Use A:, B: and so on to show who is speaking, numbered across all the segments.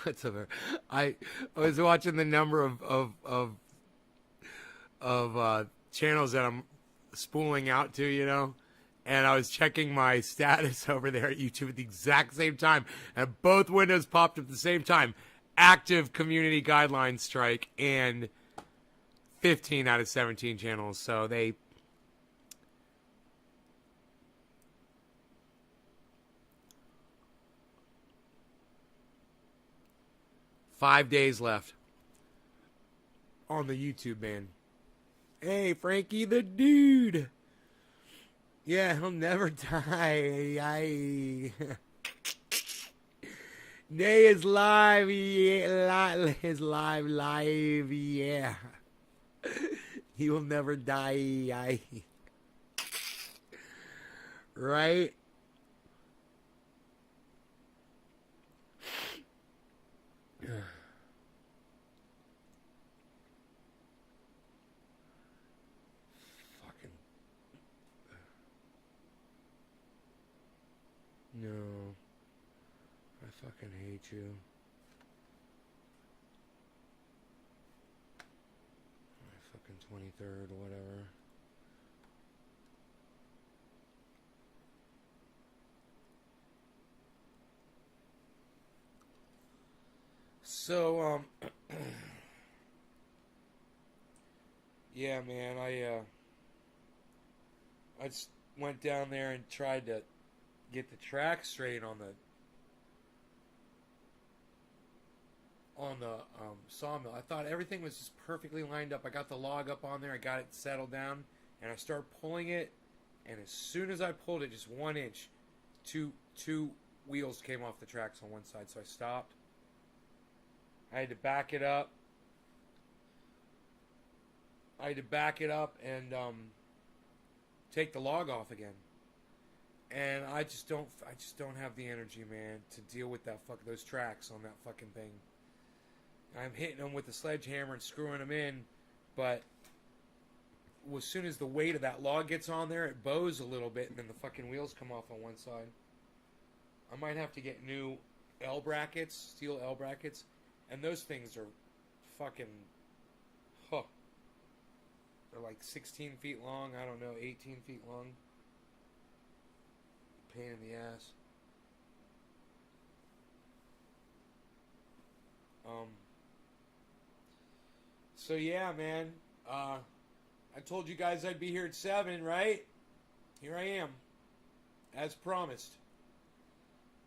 A: What's over? I was watching the number of channels that I'm spooling out to, and I was checking my status over there at YouTube at the exact same time, and both windows popped up at the same time. Active community guidelines strike and 15 out of 17 channels. So they 5 days left on the YouTube ban. Hey, Frankie the dude. Yeah, he'll never die. Day is live, yeah. Is live, yeah. He will never die. Right? Fucking. No. I fucking hate you. Fucking 23rd, whatever. So, yeah, man, I just went down there and tried to get the track straight on the sawmill. I thought everything was just perfectly lined up. I got the log up on there. I got it settled down, and I started pulling it. And as soon as I pulled it, just 1 inch, two wheels came off the tracks on one side. So I stopped. I had to back it up. And take the log off again. And I just don't have the energy, man, to deal with those tracks on that fucking thing. I'm hitting them with the sledgehammer and screwing them in, but as soon as the weight of that log gets on there, it bows a little bit, and then the fucking wheels come off on one side. I might have to get new L brackets, steel L brackets, and those things are fucking, they're like 16 feet long, I don't know, 18 feet long. Pain in the ass. So yeah, man. I told you guys I'd be here at 7, right? Here I am, as promised.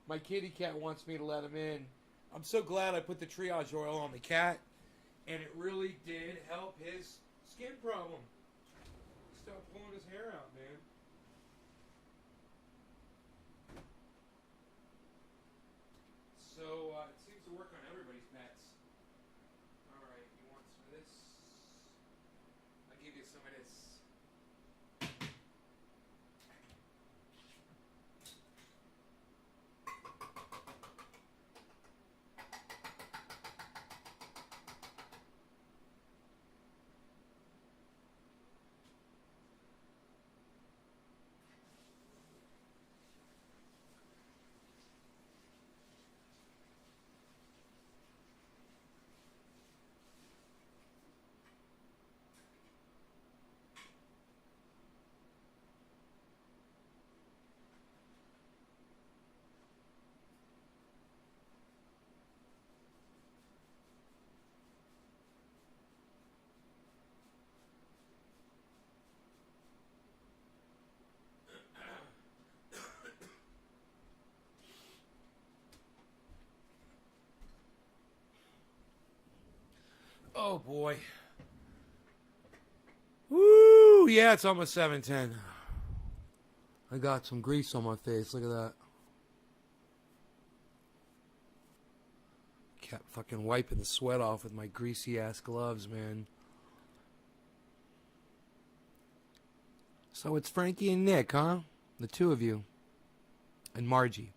A: My kitty cat wants me to let him in. I'm so glad I put the triage oil on the cat, and it really did help his skin problem. Stop pulling his hair out, man. So, it seems to work on everybody's pets. Alright, you want some of this? I'll give you some of this. Oh boy. Woo! Yeah, it's almost 7:10. I got some grease on my face. Look at that. Kept fucking wiping the sweat off with my greasy ass gloves, man. So it's Frankie and Nick, huh? The two of you. And Margie.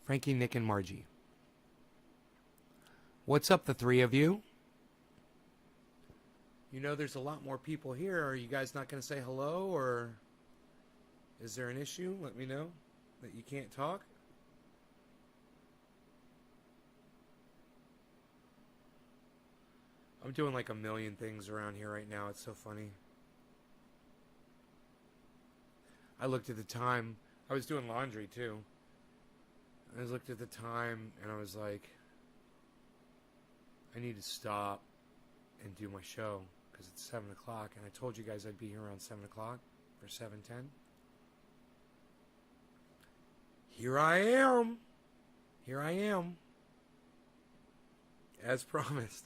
A: Frankie, Nick, and Margie. What's up, the three of you? You know there's a lot more people here. Are you guys not going to say hello, or is there an issue? Let me know that you can't talk. I'm doing like a million things around here right now. It's so funny. I looked at the time. I was doing laundry too. I looked at the time and I was like, I need to stop and do my show because it's 7 o'clock. And I told you guys I'd be here around 7 o'clock for 7:10. Here I am. Here I am. As promised.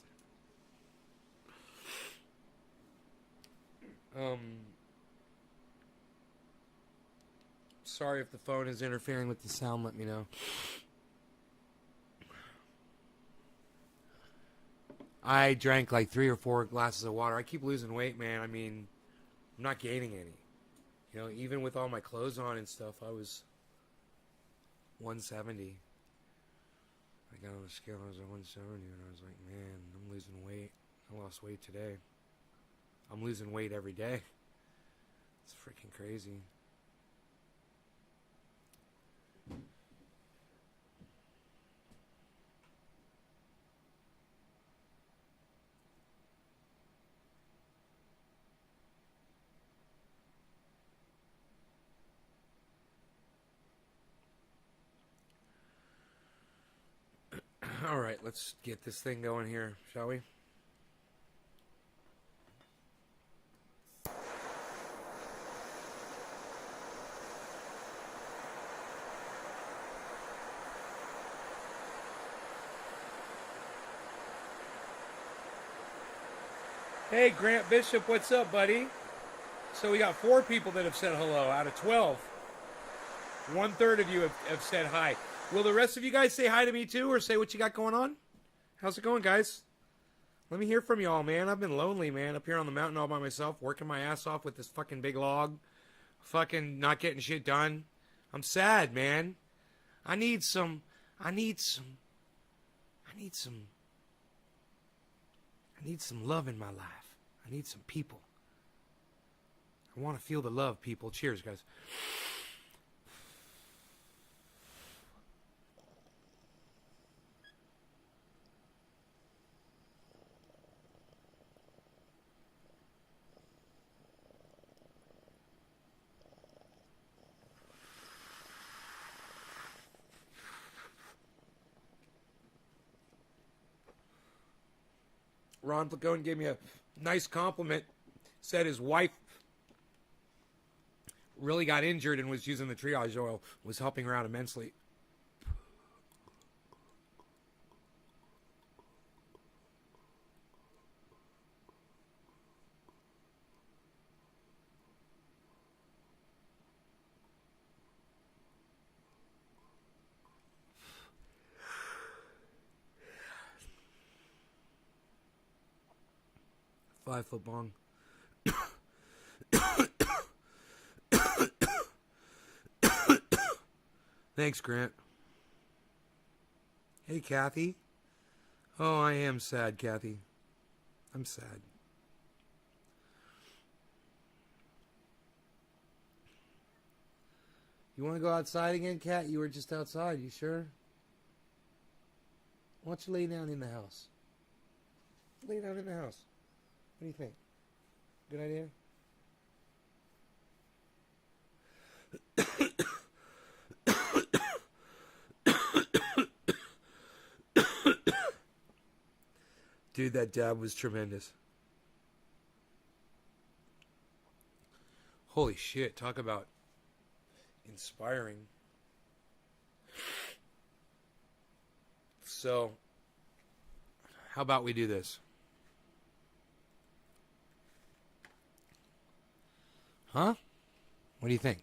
A: Sorry if the phone is interfering with the sound, let me know. I drank like 3 or 4 glasses of water. I keep losing weight, man. I mean, I'm not gaining any. You know, even with all my clothes on and stuff, I was 170. I got on the scale, I was at 170, and I was like, man, I'm losing weight. I lost weight today. I'm losing weight every day. It's freaking crazy. All right, let's get this thing going here, shall we? Hey, Grant Bishop, what's up, buddy? So we got 4 people that have said hello out of 12. 1/3 of you have said hi. Will the rest of you guys say hi to me too, or say what you got going on? How's it going, guys? Let me hear from y'all, man. I've been lonely, man, up here on the mountain all by myself, working my ass off with this fucking big log. Fucking not getting shit done. I'm sad, man. I need some love in my life. I need some people. I want to feel the love, people. Cheers, guys. Ron Placone gave me a nice compliment. Said his wife really got injured and was using the triage oil. Was helping her out immensely. Five-foot bong. Thanks, Grant. Hey, Kathy. Oh, I am sad, Kathy. I'm sad. You want to go outside again, Kat? You were just outside. You sure? Why don't you lay down in the house? Lay down in the house. What do you think? Good idea? Dude, that dab was tremendous. Holy shit, talk about inspiring. So, how about we do this? Huh? What do you think?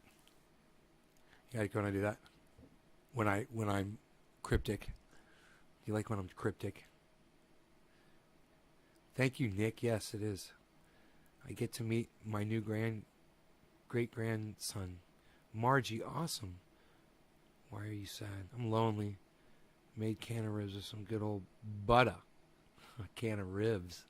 A: You like when I do that? When I'm cryptic. You like when I'm cryptic? Thank you, Nick. Yes, it is. I get to meet my new great-grandson. Margie, awesome. Why are you sad? I'm lonely. Made can of ribs with some good old butter. A can of ribs.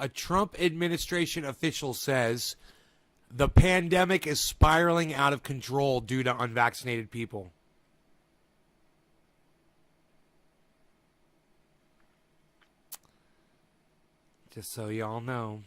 A: A Trump administration official says the pandemic is spiraling out of control due to unvaccinated people. Just so y'all know.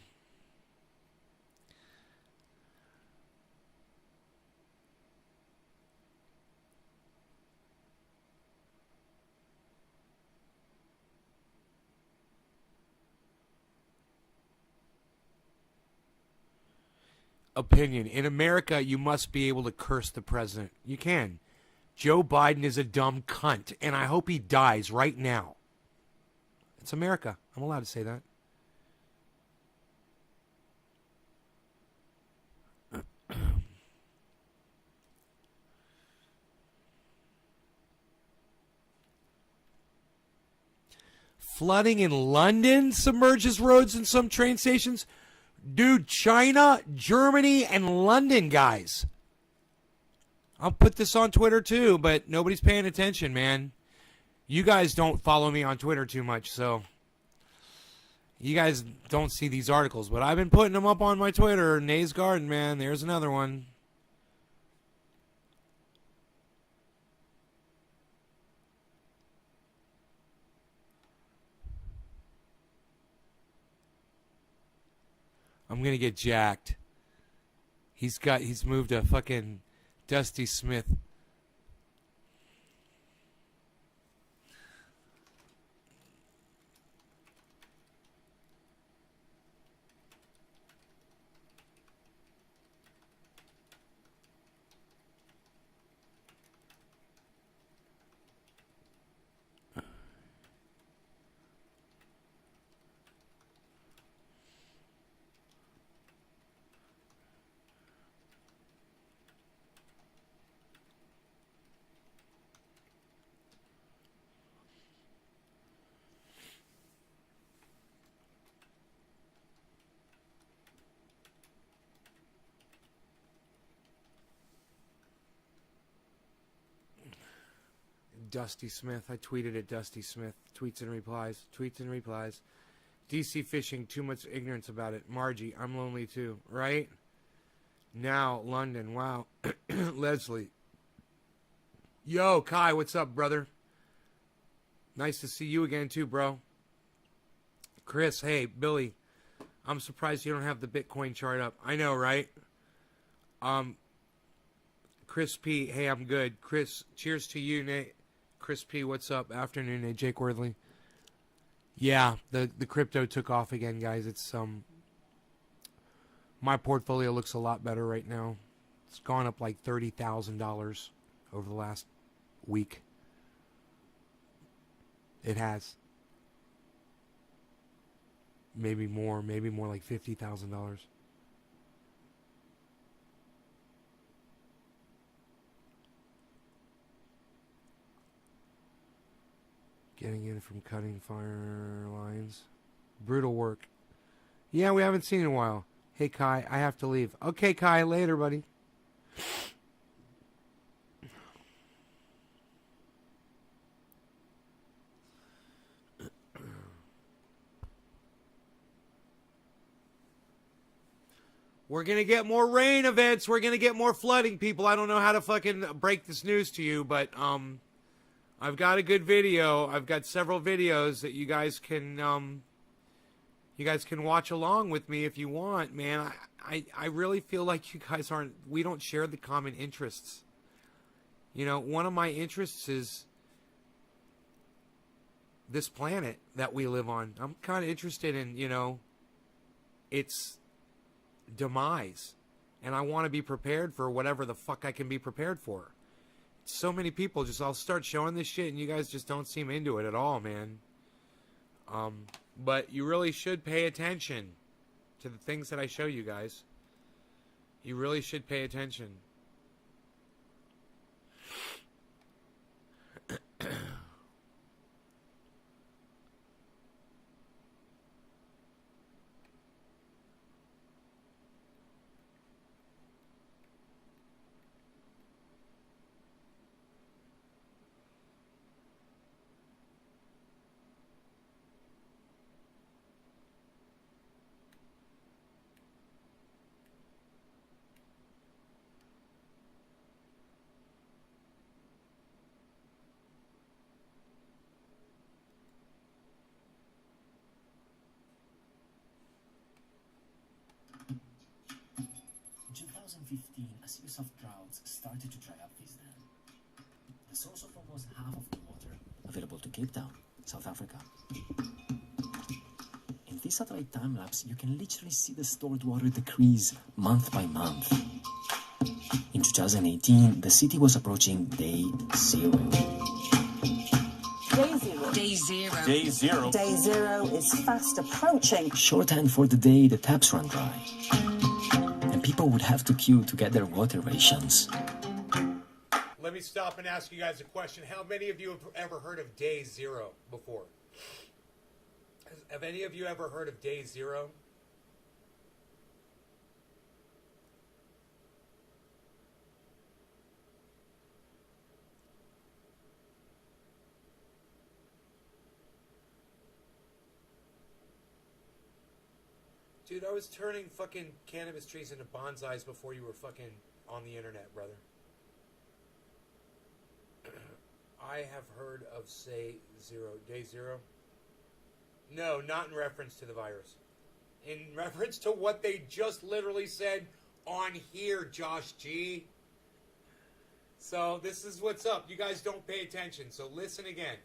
A: Opinion. In America, you must be able to curse the president. You can. Joe Biden is a dumb cunt, and I hope he dies right now. It's America. I'm allowed to say that. Flooding in London submerges roads and some train stations. Dude, China, Germany, and London, guys. I'll put this on Twitter too, but nobody's paying attention, man. You guys don't follow me on Twitter too much, so you guys don't see these articles, but I've been putting them up on my Twitter. Nay's Garden, man. There's another one. I'm gonna get jacked. He's moved a fucking Dusty Smith. Dusty Smith. I tweeted at Dusty Smith. Tweets and replies. Tweets and replies. DC fishing. Too much ignorance about it. Margie. I'm lonely too. Right? Now, London. Wow. Leslie. Yo, Kai. What's up, brother? Nice to see you again too, bro. Chris. Hey, Billy. I'm surprised you don't have the Bitcoin chart up. I know, right? Chris P. Hey, I'm good. Chris. Cheers to you, Nate. Chris P, what's up? Afternoon, Nate. Jake Worthley. Yeah, the crypto took off again, guys. It's my portfolio looks a lot better right now. It's gone up like $30,000 over the last week. It has. Maybe more like $50,000. Getting in from cutting fire lines. Brutal work. Yeah, we haven't seen it in a while. Hey, Kai, I have to leave. Okay, Kai, later, buddy. We're going to get more rain events. We're going to get more flooding, people. I don't know how to fucking break this news to you, but I've got a good video. I've got several videos that you guys can watch along with me if you want, man. I really feel like you guys we don't share the common interests. You know, one of my interests is this planet that we live on. I'm kind of interested in, its demise. And I want to be prepared for whatever the fuck I can be prepared for. So many people I'll start showing this shit and you guys just don't seem into it at all, man. But you really should pay attention to the things that I show you guys. You really should pay attention.
B: 2015, a series of droughts started to dry up this dam. The source of almost half of the water available to Cape Town, South Africa. In this satellite time-lapse, you can literally see the stored water decrease month by month. In 2018, the city was approaching day zero.
C: Day zero.
D: Day zero.
E: Day zero.
C: Day zero is fast approaching.
B: Shorthand for the day the taps run dry. And people would have to queue to get their water rations.
A: Let me stop and ask you guys a question. How many of you have ever heard of day zero before? Have any of you ever heard of day zero? Dude, I was turning fucking cannabis trees into bonsais before you were fucking on the internet, brother. I have heard of, say, day zero. No, not in reference to the virus. In reference to what they just literally said on here, Josh G. So this is what's up. You guys don't pay attention, so listen again.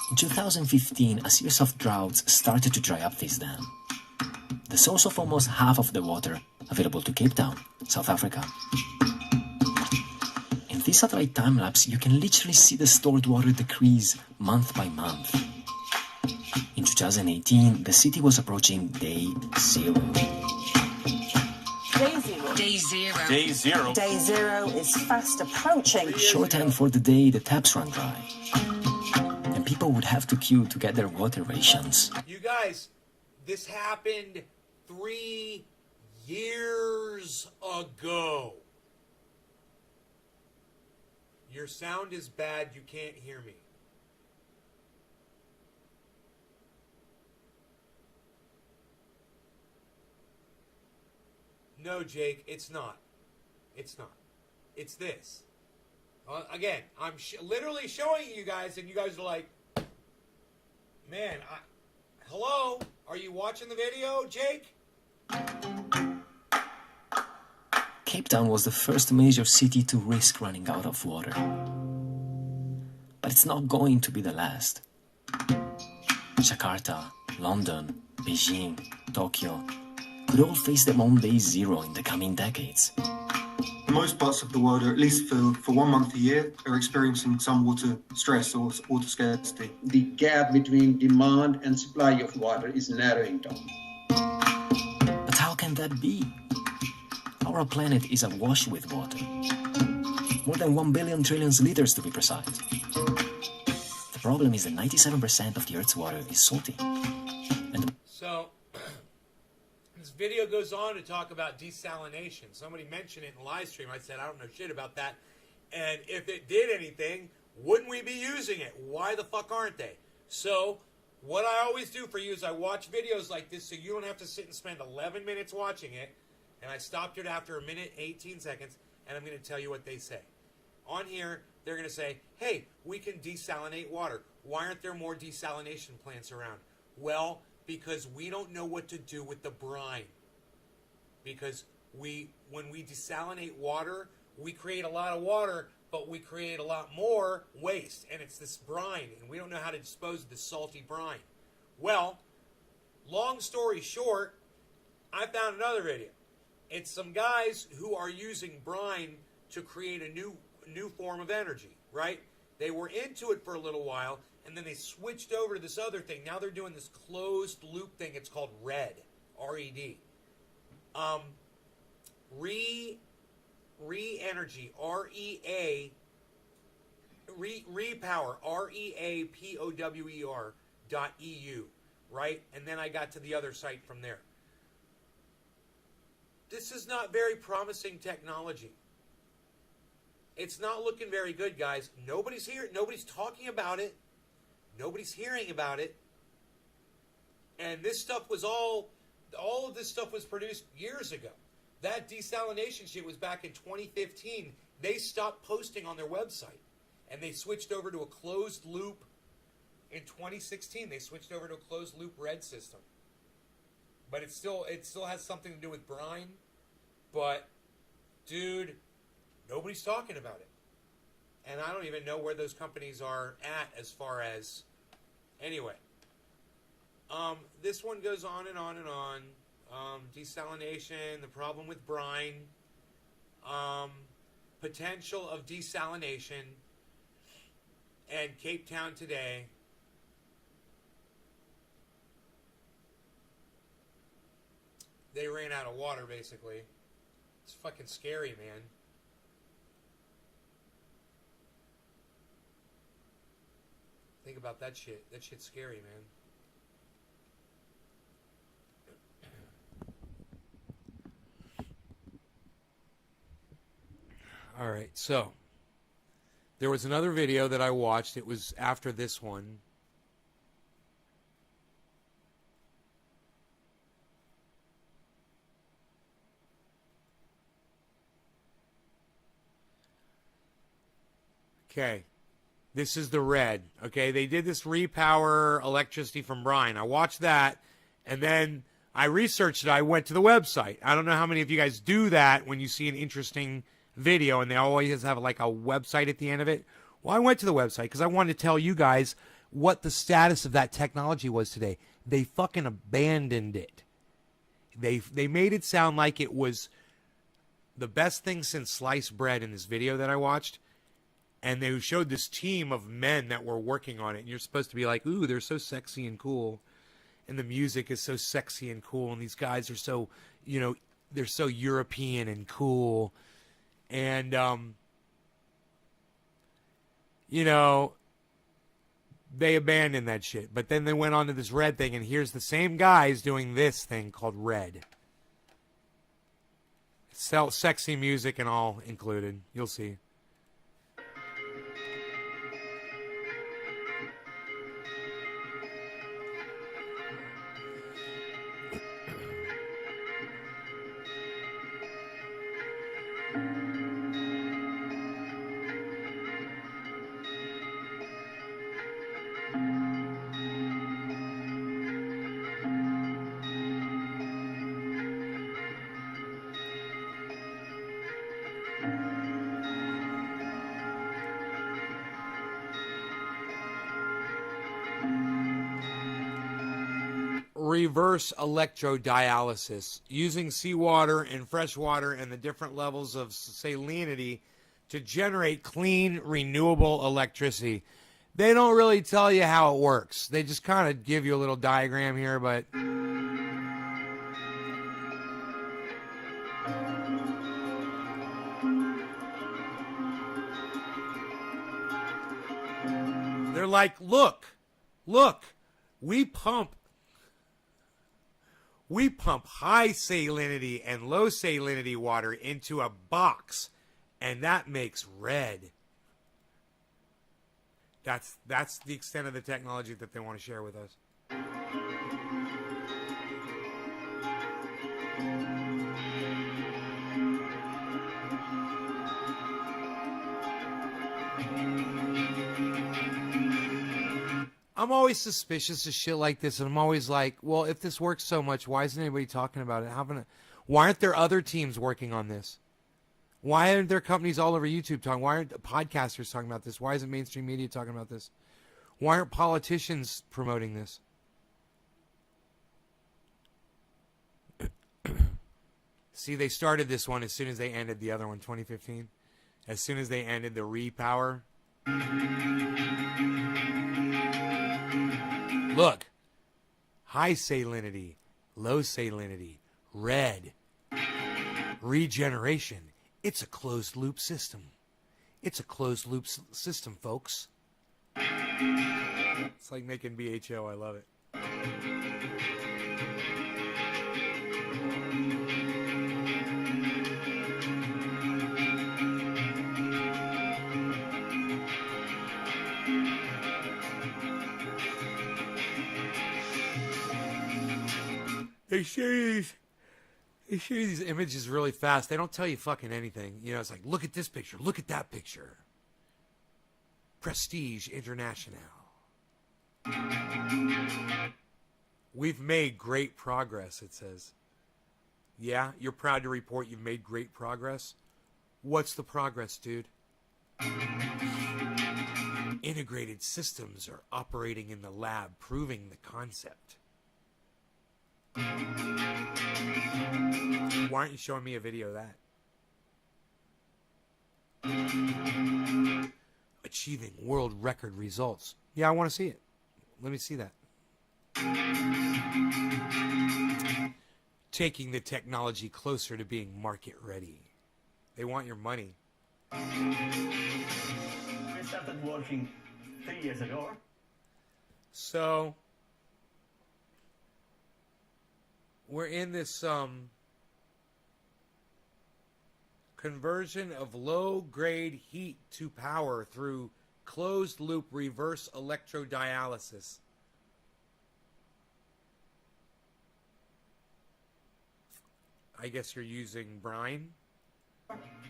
B: In 2015, a series of droughts started to dry up this dam. The source of almost half of the water available to Cape Town, South Africa. In this satellite time-lapse, you can literally see the stored water decrease month by month. In 2018, the city was approaching day zero.
C: Day zero.
D: Day zero.
E: Day zero.
C: Day zero is fast approaching.
B: Shorthand for the day the taps run dry. And people would have to queue to get their water rations.
A: You guys, this happened 3 years ago. Your sound is bad. You can't hear me. No, Jake, it's not. It's not. It's this. Again, I'm literally showing you guys, and you guys are like, man, hello? Are you watching the video, Jake?
B: Cape Town was the first major city to risk running out of water. But it's not going to be the last. Jakarta, London, Beijing, Tokyo could all face their own day zero in the coming decades.
F: Most parts of the world, or at least for 1 month a year, are experiencing some water stress or water scarcity.
G: The gap between demand and supply of water is narrowing down.
B: But how can that be? Our planet is awash with water. More than 1 billion trillion liters to be precise. The problem is that 97% of the Earth's water is salty.
A: So, this video goes on to talk about desalination. Somebody mentioned it in the live stream. I said, I don't know shit about that. And if it did anything, wouldn't we be using it? Why the fuck aren't they? So, what I always do for you is I watch videos like this so you don't have to sit and spend 11 minutes watching it. And I stopped it after 1 minute, 18 seconds, and I'm going to tell you what they say. On here, they're going to say, hey, we can desalinate water. Why aren't there more desalination plants around? Well, because we don't know what to do with the brine. Because when we desalinate water, we create a lot of water, but we create a lot more waste. And it's this brine, and we don't know how to dispose of this salty brine. Well, long story short, I found another video. It's some guys who are using brine to create a new form of energy, right? They were into it for a little while, and then they switched over to this other thing. Now they're doing this closed loop thing. It's called RED, R-E-D. Re-energy, R-E-A, Repower, R-E-A-P-O-W-E-R .eu, right? And then I got to the other site from there. This is not very promising technology. It's not looking very good, guys. Nobody's here. Nobody's talking about it. Nobody's hearing about it. And this stuff was all of this stuff was produced years ago. That desalination shit was back in 2015. They stopped posting on their website. And they switched over to a closed loop in 2016. They switched over to a closed loop RED system. But it still has something to do with brine. But, dude, nobody's talking about it. And I don't even know where those companies are at as far as... Anyway. This one goes on and on and on. Desalination, the problem with brine. Potential of desalination. And Cape Town today. They ran out of water, basically. It's fucking scary, man. Think about that shit. That shit's scary, man. All right, so there was another video that I watched. It was after this one. Okay, this is the red. Okay, they did this repower electricity from brine. I watched that, and then I researched it. I went to the website. I don't know how many of you guys do that when you see an interesting video, and they always have like a website at the end of it. Well, I went to the website because I wanted to tell you guys what the status of that technology was today. They fucking abandoned it. They made it sound like it was the best thing since sliced bread in this video that I watched. And they showed this team of men that were working on it. And you're supposed to be like, ooh, they're so sexy and cool. And the music is so sexy and cool. And these guys are so, you know, they're so European and cool. And, you know, they abandoned that shit. But then they went on to this red thing. And here's the same guys doing this thing called red. Sexy music and all included. You'll see. Reverse electrodialysis, using seawater and fresh water and the different levels of salinity to generate clean, renewable electricity. They don't really tell you how it works. They just kind of give you a little diagram here, but they're like, look, we pump high salinity and low salinity water into a box, and that makes red. That's the extent of the technology that they want to share with us. I'm always suspicious of shit like this, and I'm always like, well, if this works so much, why isn't anybody talking about it? Why aren't there other teams working on this? Why aren't there companies all over YouTube talking? Why aren't podcasters talking about this? Why isn't mainstream media talking about this? Why aren't politicians promoting this? See, they started this one as soon as they ended the other one, 2015. As soon as they ended the repower. Look, high salinity, low salinity, red, regeneration. It's a closed loop system. It's a closed loop system, folks. It's like making BHO. I love it. They show you these images really fast. They don't tell you fucking anything. You know, it's like, look at this picture. Look at that picture. Prestige International. We've made great progress, it says. Yeah, you're proud to report you've made great progress. What's the progress, dude? Integrated systems are operating in the lab, proving the concept. Why aren't you showing me a video of that? Achieving world record results. Yeah, I want to see it. Let me see that. Taking the technology closer to being market ready. They want your money.
D: We started working 3 years ago.
A: So we're in this conversion of low-grade heat to power through closed-loop reverse electrodialysis. I guess you're using brine?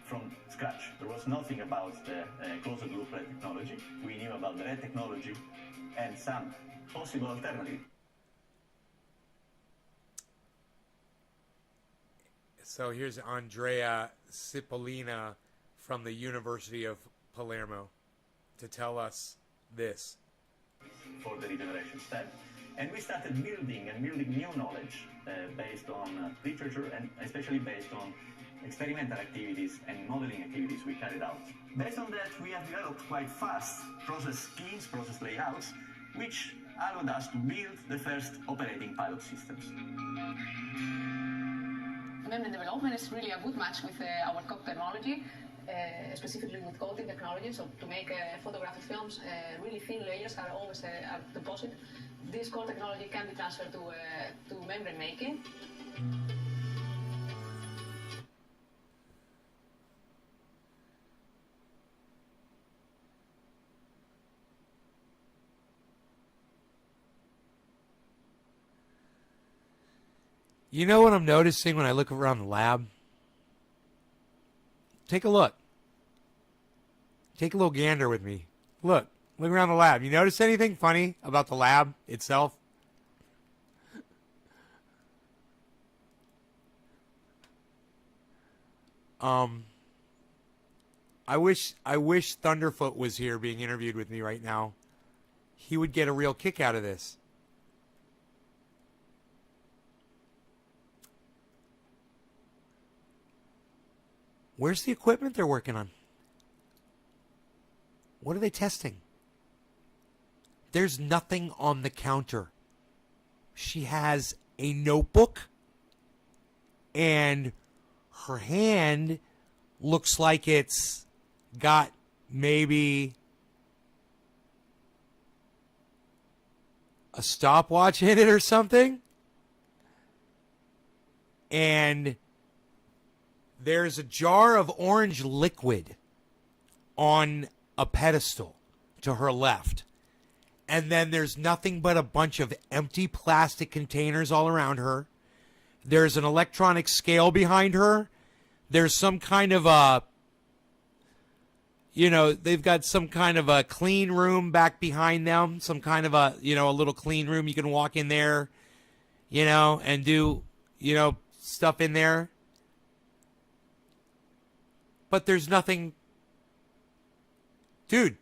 D: From scratch. There was nothing about the closed-loop red technology. We knew about the red technology and some possible alternatives.
A: So here's Andrea Cipollina from the University of Palermo to tell us this.
D: For the regeneration step. And we started building new knowledge based on literature and especially based on experimental activities and modeling activities we carried out. Based on that, we have developed quite fast process schemes, process layouts, which allowed us to build the first operating pilot systems.
E: Membrane development is really a good match with our COG technology, specifically with coating technology. So to make photographic films, really thin layers are always a deposit. This core technology can be transferred to membrane making.
A: You know what I'm noticing when I look around the lab? Take a look. Take a little gander with me. Look around the lab. You notice anything funny about the lab itself? I wish Thunderfoot was here being interviewed with me right now. He would get a real kick out of this. Where's the equipment they're working on? What are they testing? There's nothing on the counter. She has a notebook, and her hand looks like it's got maybe a stopwatch in it or something. And there's a jar of orange liquid on a pedestal to her left. And then there's nothing but a bunch of empty plastic containers all around her. There's an electronic scale behind her. There's some kind of a, they've got some kind of a clean room back behind them. Some kind of a, a little clean room. You can walk in there, and do, stuff in there. But there's nothing. Dude,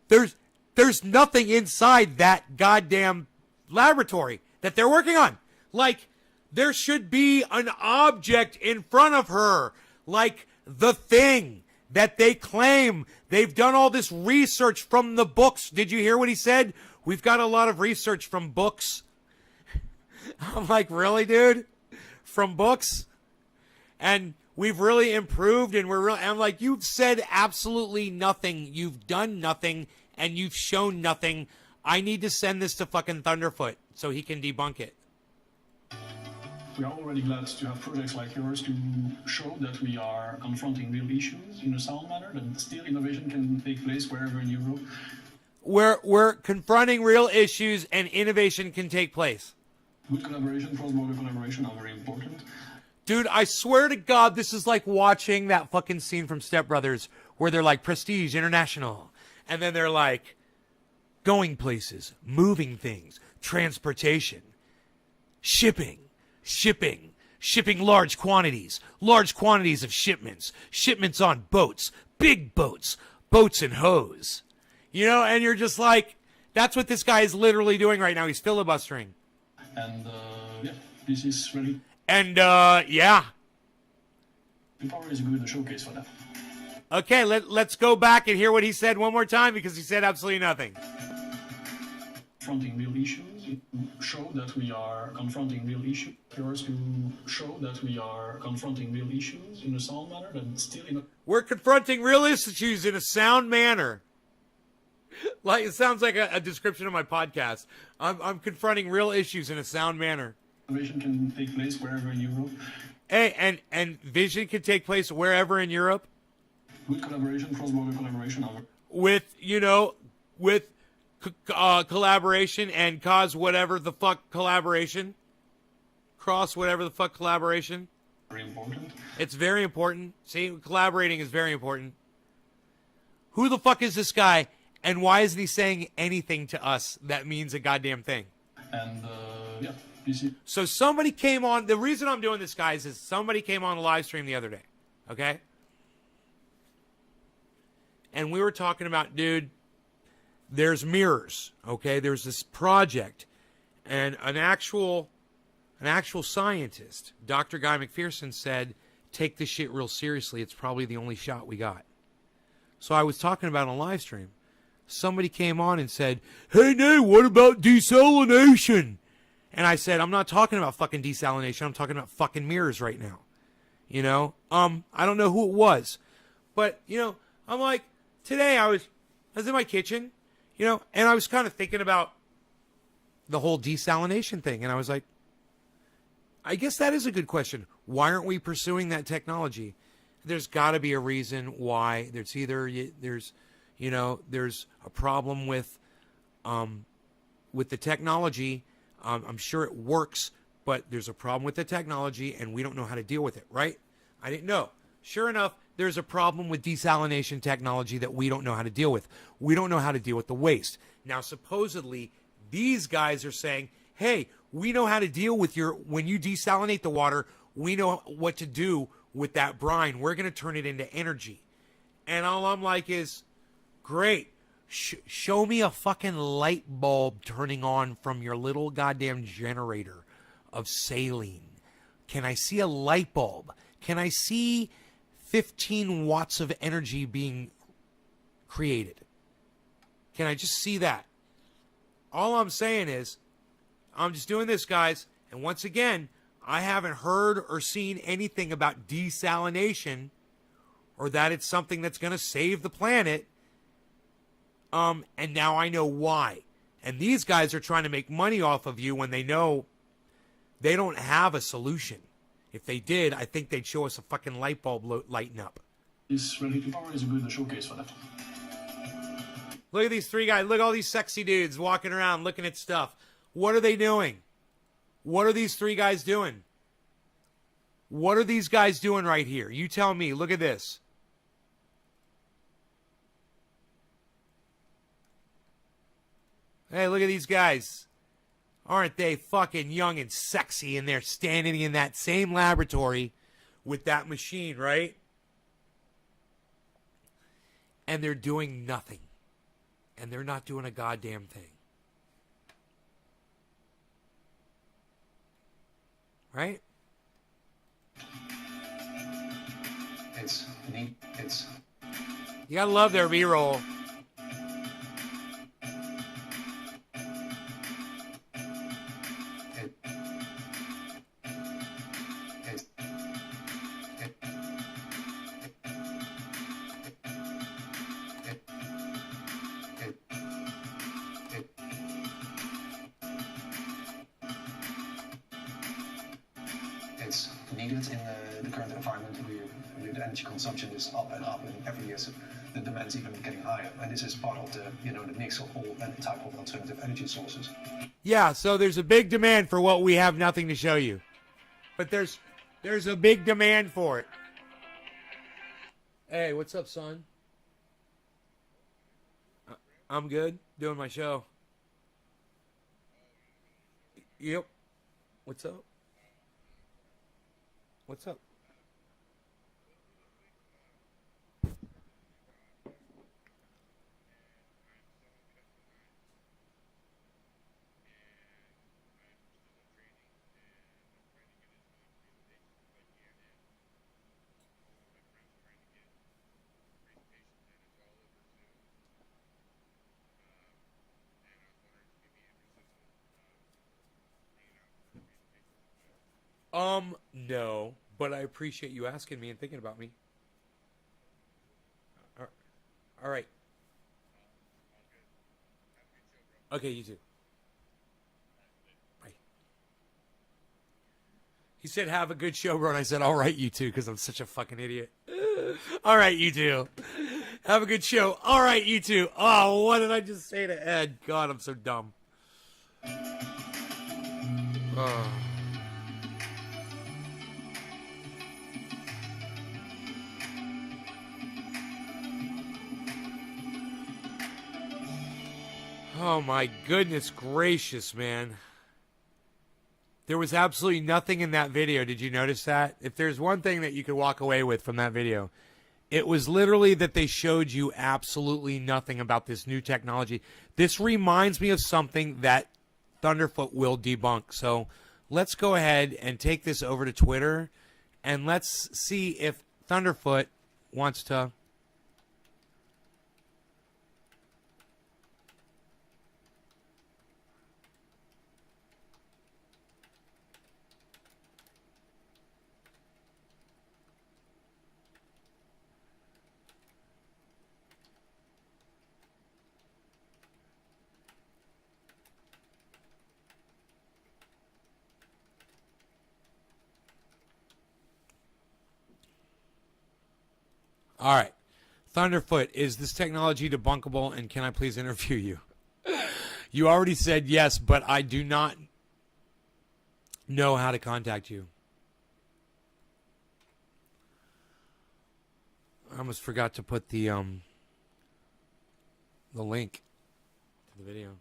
A: there's nothing inside that goddamn laboratory that they're working on. Like, there should be an object in front of her. Like the thing that they claim. They've done all this research from the books. Did you hear what he said? We've got a lot of research from books. I'm like, really, dude? From books? And we've really improved, and I'm like, you've said absolutely nothing. You've done nothing, and you've shown nothing. I need to send this to fucking Thunderfoot so he can debunk it.
H: We are already glad to have projects like yours to show that we are confronting real issues in a sound manner, that still innovation can take place wherever in Europe.
A: We're confronting real issues, and innovation can take place.
H: Good collaboration, cross-border collaboration are very important.
A: Dude, I swear to God, this is like watching that fucking scene from Step Brothers where they're like Prestige International. And then they're like going places, moving things, transportation, shipping, shipping large quantities of shipments on boats, big boats, boats and hose. You know, and you're just like, that's what this guy is literally doing right now. He's filibustering.
H: And yeah, this is really.
A: And yeah.
H: Power is a good showcase for that.
A: Okay, let's go back and hear what he said one more time, because he said absolutely nothing.
H: Confronting real issues, show that we are confronting real issues. Yours to show that we are confronting real issues in a sound manner, and still in a.
A: We're confronting real issues in a sound manner. Like, it sounds like a description of my podcast. I'm confronting real issues in a sound manner.
H: Innovation can take place wherever in Europe.
A: Hey, and vision can take place wherever in Europe.
H: Good collaboration, cross-border collaboration.
A: With, you know, with collaboration and cause whatever the fuck collaboration. Cross whatever the fuck collaboration.
H: Very important.
A: It's very important. See, collaborating is very important. Who the fuck is this guy, and why isn't he saying anything to us that means a goddamn thing?
H: And yeah, you see.
A: So somebody came on. The reason I'm doing this, guys, is somebody came on the live stream the other day. Okay? And we were talking about, dude, there's mirrors, okay? There's this project, and an actual scientist, Dr. Guy McPherson, said, take this shit real seriously. It's probably the only shot we got. So I was talking about on live stream. Somebody came on and said, hey, Nate, what about desalination? And I said, I'm not talking about fucking desalination. I'm talking about fucking mirrors right now. You know? I don't know who it was. But, you know, I'm like, today I was in my kitchen, you know, and I was kind of thinking about the whole desalination thing. And I was like, I guess that is a good question. Why aren't we pursuing that technology? There's got to be a reason why. There's a problem with the technology. I'm sure it works, but there's a problem with the technology, and we don't know how to deal with it, right? I didn't know. Sure enough, there's a problem with desalination technology that we don't know how to deal with. We don't know how to deal with the waste. Now, supposedly, these guys are saying, hey, we know how to deal with when you desalinate the water, we know what to do with that brine. We're going to turn it into energy. And all I'm like is, great. Show me a fucking light bulb turning on from your little goddamn generator of saline. Can I see a light bulb? Can I see 15 watts of energy being created? Can I just see that? All I'm saying is, I'm just doing this, guys. And once again, I haven't heard or seen anything about desalination or that it's something that's going to save the planet. And now I know why. And these guys are trying to make money off of you when they know they don't have a solution. If they did, I think they'd show us a fucking light bulb lighting up.
H: This related power is a good showcase for that.
A: Look at these three guys. Look at all these sexy dudes walking around looking at stuff. What are they doing? What are these three guys doing? What are these guys doing right here? You tell me. Look at this. Hey, look at these guys. Aren't they fucking young and sexy? And they're standing in that same laboratory with that machine, right? And they're doing nothing. And they're not doing a goddamn thing. Right?
H: It's neat. It's.
A: You gotta love their B-roll.
H: It's needed in the current environment where the energy consumption is up, and every year the demand is even getting higher. And this is part of the mix of all type of alternative energy sources.
A: Yeah, so there's a big demand for what we have nothing to show you. But there's a big demand for it. Hey, what's up, son? I'm good. Doing my show. Yep. What's up? What's up? No, but I appreciate you asking me and thinking about me. All right. Okay, you too. Bye. He said, have a good show, bro. And I said, all right, you too, because I'm such a fucking idiot. All right, you too. Have a good show. All right, you too. Oh, what did I just say to Ed? God, I'm so dumb. Oh. Oh my goodness gracious, man. There was absolutely nothing in that video. Did you notice that? If there's one thing that you could walk away with from that video, it was literally that they showed you absolutely nothing about this new technology. This reminds me of something that Thunderfoot will debunk. So let's go ahead and take this over to Twitter, and let's see if Thunderfoot wants to... All right. Thunderfoot, is this technology debunkable, and can I please interview you? You already said yes, but I do not know how to contact you. I almost forgot to put the link to the video.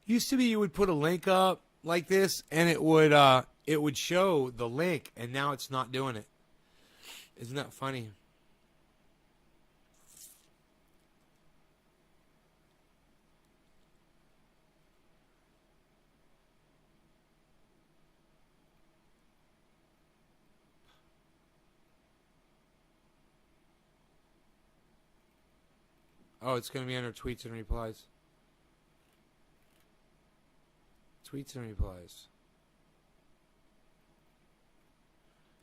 A: Used to be you would put a link up like this, and it would show the link, and now it's not doing it. Isn't that funny? Oh, it's going to be under tweets and replies. Tweets and replies.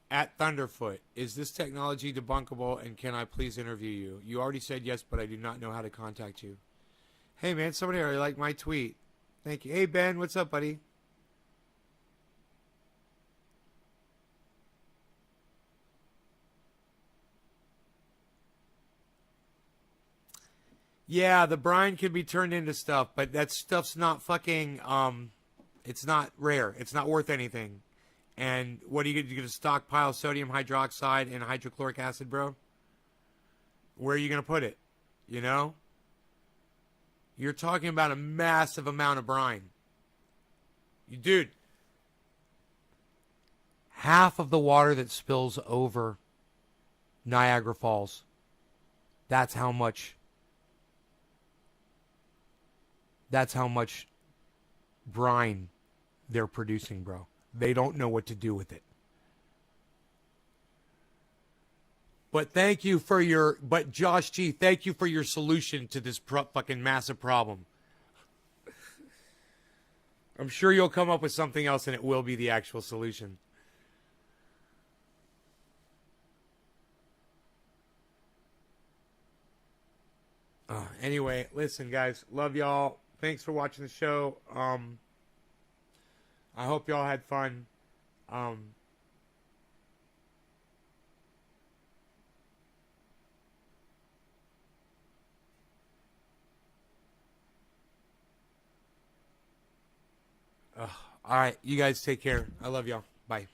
A: At Thunderfoot, is this technology debunkable, and can I please interview you? You already said yes, but I do not know how to contact you. Hey, man, somebody already liked my tweet. Thank you. Hey, Ben, what's up, buddy? Yeah, the brine could be turned into stuff, but that stuff's not fucking, it's not rare. It's not worth anything. And what are you going to stockpile sodium hydroxide and hydrochloric acid, bro? Where are you going to put it? You know? You're talking about a massive amount of brine. Dude, half of the water that spills over Niagara Falls, that's how much brine they're producing, bro. They don't know what to do with it. But Josh G, thank you for your solution to this fucking massive problem. I'm sure you'll come up with something else, and it will be the actual solution. Anyway, listen, guys. Love y'all. Thanks for watching the show. I hope y'all had fun. All right, you guys take care. I love y'all. Bye.